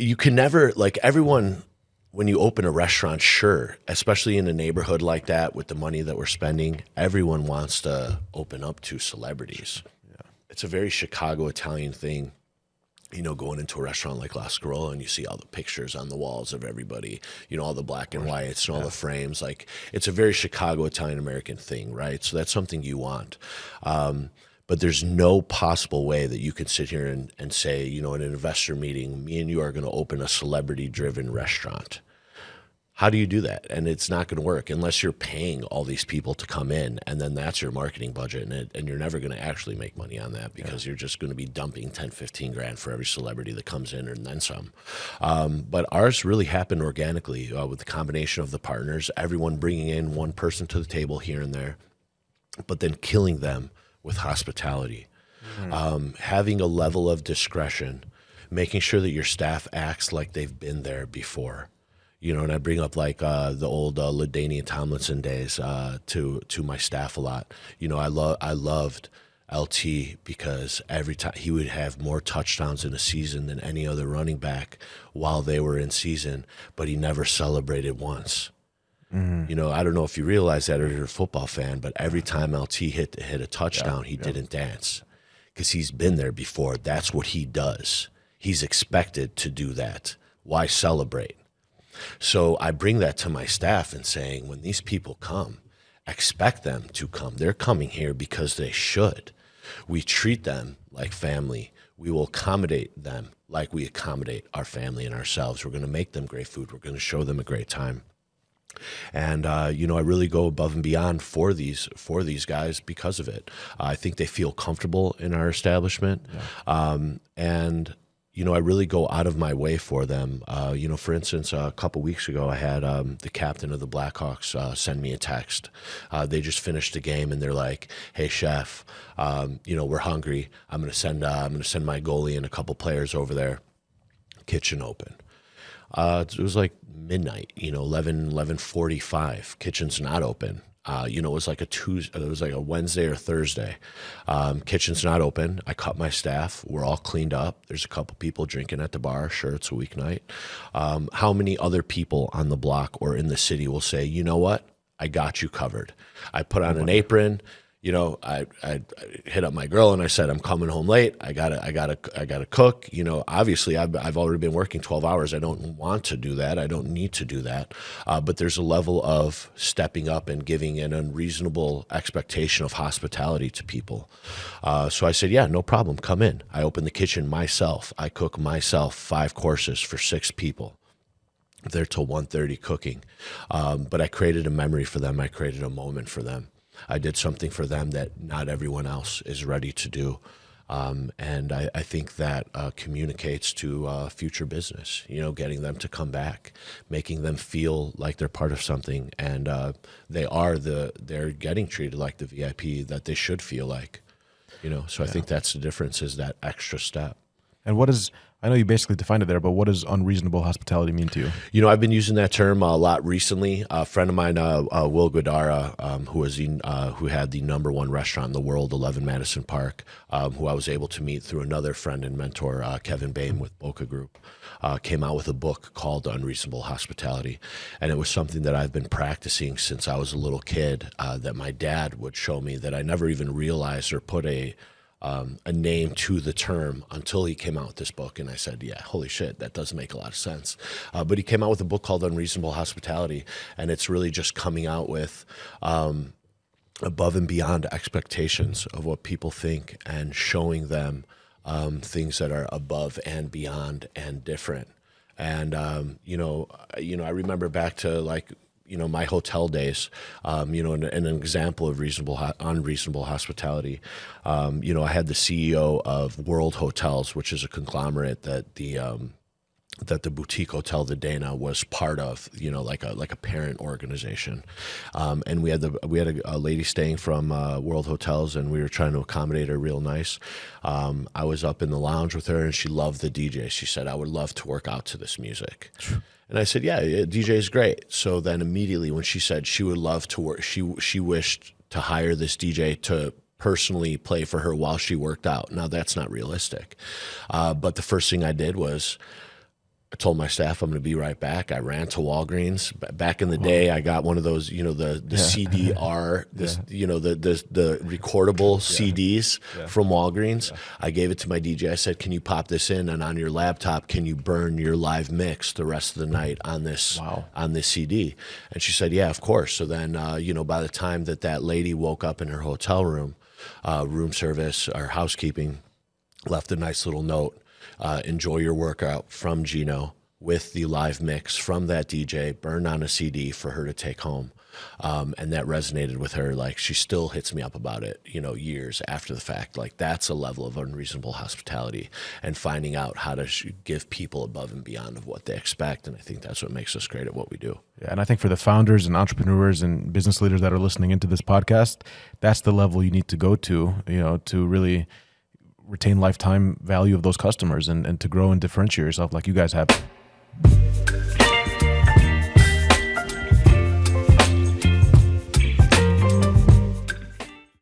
you can never, like everyone, when you open a restaurant, sure, especially in a neighborhood like that with the money that we're spending, everyone wants to open up to celebrities. Yeah. It's a very Chicago Italian thing, going into a restaurant like La Scarola and you see all the pictures on the walls of everybody, all the black and whites and all the frames. Like, it's a very Chicago Italian American thing, right? So that's something you want. But there's no possible way that you can sit here and say, in an investor meeting, me and you are going to open a celebrity-driven restaurant. How do you do that? And it's not going to work unless you're paying all these people to come in, and then that's your marketing budget, and you're never going to actually make money on that because you're just going to be dumping 10, 15 grand for every celebrity that comes in and then some. But ours really happened organically with the combination of the partners, everyone bringing in one person to the table here and there, but then killing them with hospitality, having a level of discretion, making sure that your staff acts like they've been there before. And I bring up like the old LaDainian Tomlinson days to my staff a lot. I loved LT because every time he would have more touchdowns in a season than any other running back while they were in season, but he never celebrated once. I don't know if you realize that or you're a football fan, but every time LT hit a touchdown, he didn't dance because he's been there before. That's what he does. He's expected to do that. Why celebrate? So I bring that to my staff and saying, when these people come, expect them to come. They're coming here because they should. We treat them like family. We will accommodate them like we accommodate our family and ourselves. We're going to make them great food. We're going to show them a great time. And, I really go above and beyond for these guys because of it. I think they feel comfortable in our establishment. And, I really go out of my way for them. For instance, a couple weeks ago, I had the captain of the Blackhawks send me a text. They just finished the game, and they're like, "Hey, chef, we're hungry. I'm gonna send my goalie and a couple players over there. Kitchen open." It was like midnight, 11:45. Kitchen's not open. It was like a Wednesday or Thursday. Kitchen's not open. I cut my staff. We're all cleaned up. There's a couple people drinking at the bar. Sure, it's a weeknight. How many other people on the block or in the city will say, "You know what? I got you covered. I put on an apron. I hit up my girl and I said, I'm coming home late. I gotta cook. Obviously I've already been working 12 hours. I don't want to do that. I don't need to do that. But there's a level of stepping up and giving an unreasonable expectation of hospitality to people. So I said, yeah, no problem. Come in. I open the kitchen myself. I cook myself 5 courses for 6 people. There till 1:30 cooking. But I created a memory for them. I created a moment for them. I did something for them that not everyone else is ready to do. And I think that communicates to future business, getting them to come back, making them feel like they're part of something. And they're getting treated like the VIP that they should feel like, So I think that's the difference, is that extra step. And I know you basically defined it there, but what does unreasonable hospitality mean to you? I've been using that term a lot recently. A friend of mine, Will Guadara, who had the #1 restaurant in the world, 11 Madison Park, who I was able to meet through another friend and mentor, Kevin Bain with Boca Group, came out with a book called Unreasonable Hospitality. And it was something that I've been practicing since I was a little kid, that my dad would show me, that I never even realized or put a name to the term until he came out with this book. And I said, yeah, holy shit, that does make a lot of sense. But he came out with a book called Unreasonable Hospitality, and it's really just coming out with above and beyond expectations of what people think and showing them things that are above and beyond and different. And, I remember back to my hotel days, an example of unreasonable hospitality. I had the CEO of World Hotels, which is a conglomerate that the boutique hotel, the Dana, was part of, like a parent organization. And we had a lady staying from World Hotels, and we were trying to accommodate her real nice. I was up in the lounge with her, and she loved the DJ. She said, I would love to work out to this music. And I said, yeah, DJ is great. So then immediately when she said she would love to work, she wished to hire this DJ to personally play for her while she worked out. Now that's not realistic. But the first thing I did was I told my staff I'm going to be right back. I ran to Walgreens. Back in the day, I got one of those, the CDR, the recordable CDs from Walgreens. I gave it to my DJ. I said, "Can you pop this in? And on your laptop, can you burn your live mix the rest of the night on this CD?" And she said, "Yeah, of course." So then, by the time that lady woke up in her hotel room, room service or housekeeping left a nice little note. Enjoy your workout from Gino with the live mix from that DJ, burned on a CD for her to take home. And that resonated with her. Like, she still hits me up about it, years after the fact. Like, that's a level of unreasonable hospitality and finding out how to give people above and beyond of what they expect. And I think that's what makes us great at what we do. Yeah, and I think for the founders and entrepreneurs and business leaders that are listening into this podcast, that's the level you need to go to, to really retain lifetime value of those customers and to grow and differentiate yourself like you guys have.